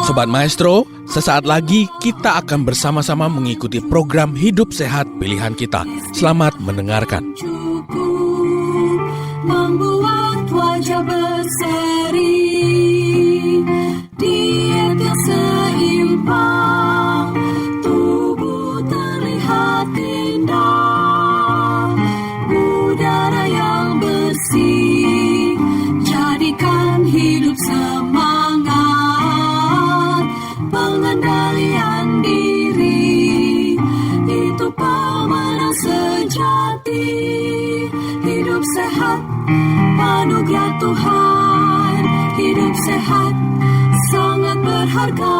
Sobat Maestro, sesaat lagi kita akan bersama-sama mengikuti program Hidup Sehat Pilihan Kita. Selamat mendengarkan. Membuat wajah berseri, diet yang seimbang, tubuh terlihat indah, udara yang bersih, jadikan hidup semangat, pengendalian diri, itu pemenang sejati. Hidup sehat, anugerah Tuhan. Hidup sehat, sangat berharga.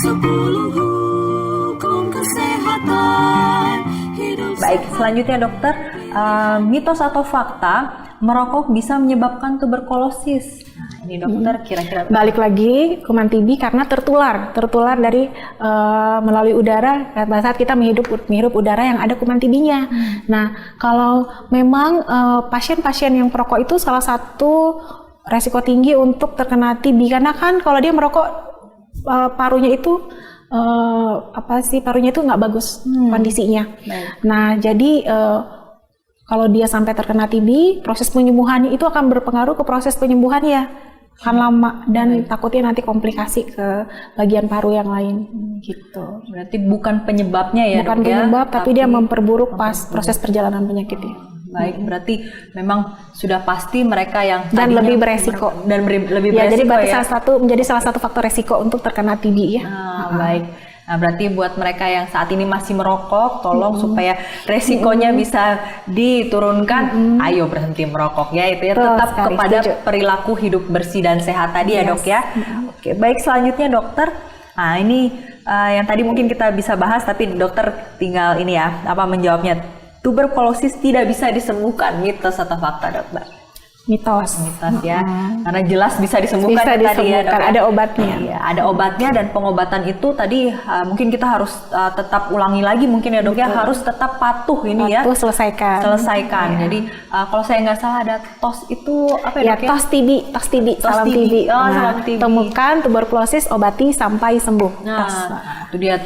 10 hukum kesehatan. Baik, selanjutnya dokter, mitos atau fakta merokok bisa menyebabkan tuberkulosis. Nah, ini dokter kira-kira balik lagi kuman TB karena tertular dari melalui udara pada saat kita menghirup udara yang ada kuman TB-nya. Nah, kalau memang pasien-pasien yang perokok itu salah satu resiko tinggi untuk terkena TB karena kan kalau dia merokok parunya itu parunya itu nggak bagus kondisinya. Nah, jadi kalau dia sampai terkena TB, proses penyembuhannya itu akan berpengaruh ke proses penyembuhannya, akan lama dan takutnya nanti komplikasi ke bagian paru yang lain gitu. Berarti bukan penyebabnya ya, bukan dok, penyebab, ya? tapi dia memperburuk proses perjalanan penyakitnya. Baik, berarti memang sudah pasti mereka yang dan lebih beresiko lebih ya, beresiko jadi ya. menjadi salah satu faktor resiko untuk terkena TB ya. Baik. Nah, berarti buat mereka yang saat ini masih merokok, tolong supaya resikonya bisa diturunkan, ayo berhenti merokok ya, itu ya, tetap kepada perilaku hidup bersih dan sehat tadi ya dok ya. Oke, baik, selanjutnya dokter. Nah, ini yang tadi mungkin kita bisa bahas, tapi dokter tinggal ini ya, menjawabnya. Tuberkulosis tidak bisa disembuhkan, mitos atau fakta dokter? Mitos ya, karena jelas bisa disembuhkan. Tadi ya, dok, ada obatnya. Iya, ada obatnya dan pengobatan itu tadi mungkin kita harus tetap ulangi lagi mungkin ya dok ya, harus tetap patuh ini ya. Selesaikan. Ya. Jadi kalau saya nggak salah ada TOS itu apa ya dok ya? TOS TB, salam TB. Salam TB. Temukan tuberkulosis, obati sampai sembuh. Itu dia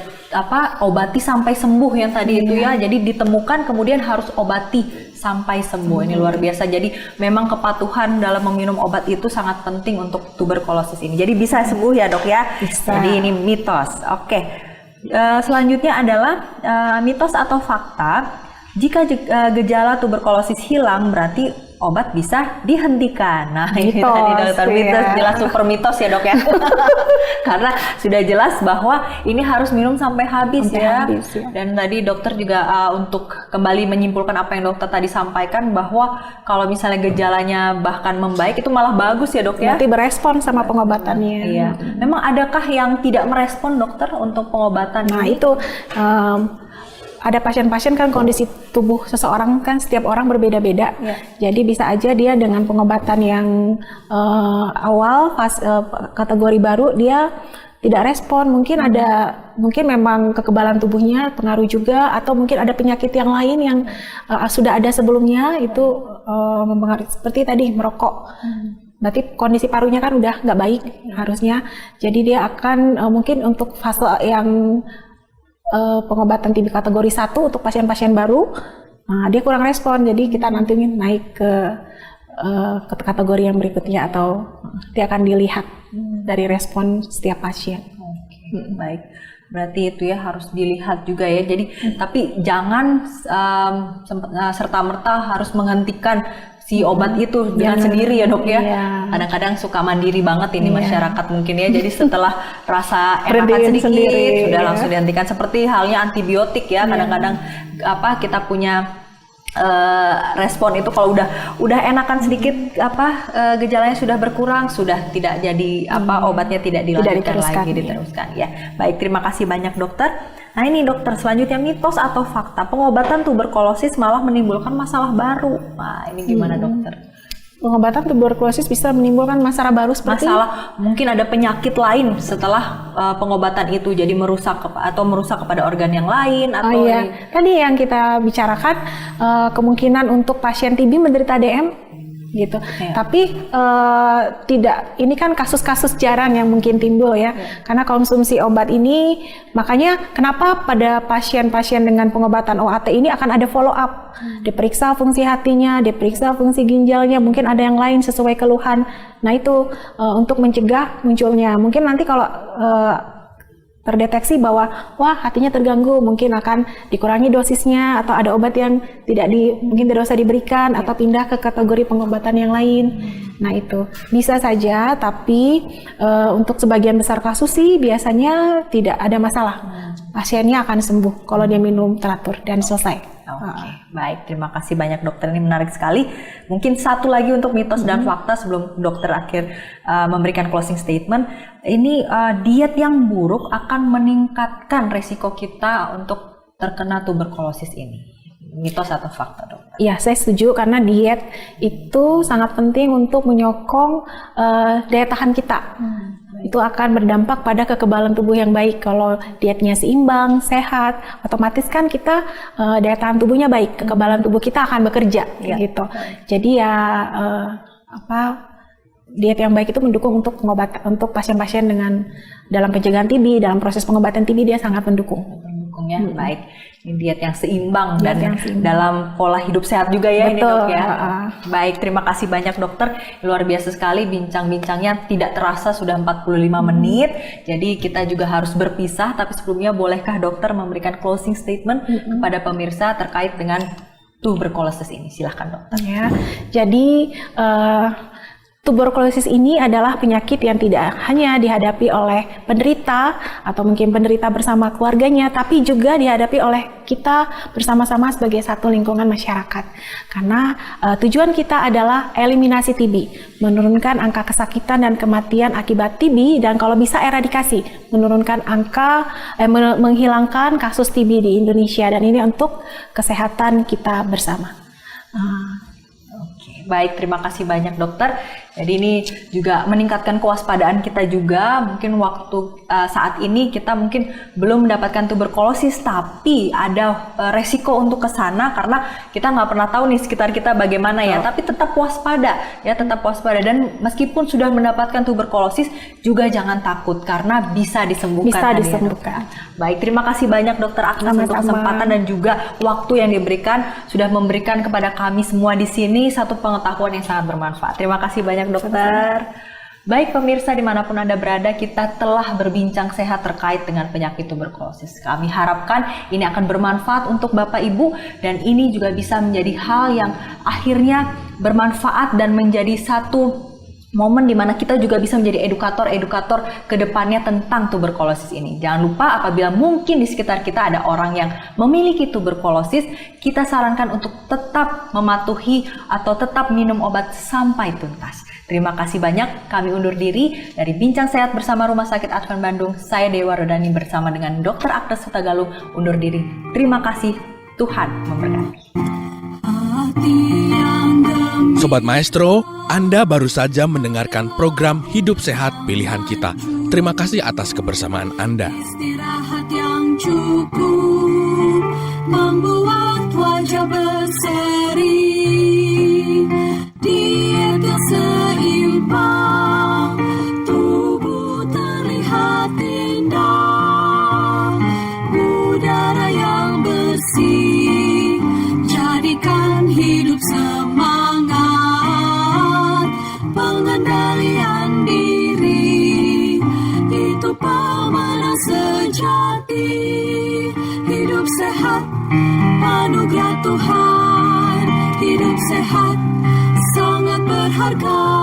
obati sampai sembuh yang tadi itu ya. Jadi ditemukan kemudian harus obati sampai sembuh. Ini luar biasa. Jadi memang kepatuhan dalam meminum obat itu sangat penting untuk tuberkulosis ini. Jadi bisa sembuh ya dok ya. Bisa. Jadi ini mitos. Oke. Selanjutnya adalah mitos atau fakta. Jika gejala tuberkulosis hilang berarti obat bisa dihentikan. Nah, ini tadi dokter mitos, jelas super mitos ya dok ya. Karena sudah jelas bahwa ini harus minum sampai habis ya. Dan tadi dokter juga untuk kembali menyimpulkan apa yang dokter tadi sampaikan, bahwa kalau misalnya gejalanya bahkan membaik itu malah bagus ya dok ya. Berarti berespon sama pengobatannya. Iya. Memang adakah yang tidak merespon dokter untuk pengobatan? Nah itu ada pasien-pasien kan kondisi tubuh seseorang kan setiap orang berbeda-beda. Jadi bisa aja dia dengan pengobatan yang awal kategori baru dia tidak respon. Mungkin memang kekebalan tubuhnya pengaruh juga, atau mungkin ada penyakit yang lain yang sudah ada sebelumnya itu mempengaruhi, seperti tadi merokok. Berarti kondisi parunya kan udah nggak baik harusnya. Jadi dia akan mungkin untuk fase yang pengobatan TB kategori 1 untuk pasien-pasien baru, nah dia kurang respon, jadi kita nanti naik ke kategori yang berikutnya, atau dia akan dilihat dari respon setiap pasien. Baik, berarti itu ya harus dilihat juga ya. Jadi tapi jangan serta-merta harus menghentikan si obat itu dengan sendiri ya dok ya. Kadang-kadang suka mandiri banget ini masyarakat mungkin ya. Jadi setelah rasa enakan sedikit sudah langsung dihentikan, seperti halnya antibiotik ya. Kadang-kadang kita punya respon itu kalau udah enakan sedikit gejalanya sudah berkurang, sudah tidak jadi obatnya tidak dilanjutkan lagi, diteruskan ya. Baik, terima kasih banyak dokter. Nah ini dokter, selanjutnya mitos atau fakta pengobatan tuberkulosis malah menimbulkan masalah baru. Nah ini gimana dokter? Pengobatan tuberkulosis bisa menimbulkan masalah baru seperti mungkin ada penyakit lain setelah pengobatan itu, jadi merusak kepada organ yang lain atau tadi yang kita bicarakan kemungkinan untuk pasien TB menderita DM gitu. Tapi tidak, ini kan kasus-kasus jarang yang mungkin timbul ya, karena konsumsi obat ini, makanya kenapa pada pasien-pasien dengan pengobatan OAT ini akan ada follow up, diperiksa fungsi hatinya, diperiksa fungsi ginjalnya, mungkin ada yang lain sesuai keluhan. Nah itu untuk mencegah munculnya. Mungkin nanti kalau terdeteksi bahwa wah hatinya terganggu, mungkin akan dikurangi dosisnya, atau ada obat yang mungkin tidak usah diberikan, atau pindah ke kategori pengobatan yang lain. Nah itu bisa saja, tapi untuk sebagian besar kasus sih biasanya tidak ada masalah. Pasiennya akan sembuh kalau dia minum teratur dan selesai. Oke, baik. Terima kasih banyak dokter, ini menarik sekali. Mungkin satu lagi untuk mitos dan fakta sebelum dokter akhir memberikan closing statement. Ini diet yang buruk akan meningkatkan resiko kita untuk terkena tuberkulosis ini. Mitos atau fakta, dokter? Iya, saya setuju karena diet itu sangat penting untuk menyokong daya tahan kita. Itu akan berdampak pada kekebalan tubuh yang baik. Kalau dietnya seimbang, sehat, otomatis kan kita daya tahan tubuhnya baik, kekebalan tubuh kita akan bekerja, gitu. Jadi ya diet yang baik itu mendukung untuk pengobatan, untuk pasien-pasien dengan dalam pencegahan TB, dalam proses pengobatan TB dia sangat mendukung. Ya, baik. Ini diet yang seimbang dan dalam pola hidup sehat juga ya. Betul, ini dok ya. Baik, terima kasih banyak dokter. Luar biasa sekali bincang-bincangnya, tidak terasa sudah 45 menit. Jadi kita juga harus berpisah, tapi sebelumnya bolehkah dokter memberikan closing statement kepada pemirsa terkait dengan tuberkulosis ini? Silahkan dokter. Ya, jadi tuberkulosis ini adalah penyakit yang tidak hanya dihadapi oleh penderita atau mungkin penderita bersama keluarganya, tapi juga dihadapi oleh kita bersama-sama sebagai satu lingkungan masyarakat. Karena tujuan kita adalah eliminasi TB, menurunkan angka kesakitan dan kematian akibat TB, dan kalau bisa eradikasi, menurunkan angka, menghilangkan kasus TB di Indonesia, dan ini untuk kesehatan kita bersama. Baik, terima kasih banyak dokter. Jadi ini juga meningkatkan kewaspadaan kita juga. Mungkin waktu saat ini kita mungkin belum mendapatkan tuberkulosis, tapi ada resiko untuk ke sana karena kita nggak pernah tahu nih sekitar kita bagaimana ya. Tapi tetap waspada ya, tetap waspada. Dan meskipun sudah mendapatkan tuberkulosis juga jangan takut karena bisa disembuhkan. Bisa disembuhkan. Baik, terima kasih banyak dokter Agnes untuk kesempatan dan juga waktu yang diberikan, sudah memberikan kepada kami semua di sini satu pengetahuan yang sangat bermanfaat. Terima kasih banyak dokter. Baik pemirsa dimanapun Anda berada, kita telah berbincang sehat terkait dengan penyakit tuberkulosis. Kami harapkan ini akan bermanfaat untuk Bapak Ibu, dan ini juga bisa menjadi hal yang akhirnya bermanfaat dan menjadi satu momen di mana kita juga bisa menjadi edukator-edukator ke depannya tentang tuberkulosis ini. Jangan lupa apabila mungkin di sekitar kita ada orang yang memiliki tuberkulosis, kita sarankan untuk tetap mematuhi atau tetap minum obat sampai tuntas. Terima kasih banyak, kami undur diri dari Bincang Sehat bersama Rumah Sakit Advent Bandung. Saya Dewa Rodani bersama dengan Dr. Agnes Hutagalung undur diri. Terima kasih, Tuhan memberkati. Sobat Maestro, Anda baru saja mendengarkan program Hidup Sehat Pilihan Kita. Terima kasih atas kebersamaan Anda. Istirahat yang cukup membuat wajah berseri. Diet yang seimbang, tubuh terlihat indah. Udara yang bersih, jadikan hidup semangat. Pengendalian diri, itu pemenang sejati. Hidup sehat, anugerah Tuhan. Hidup sehat, sangat berharga.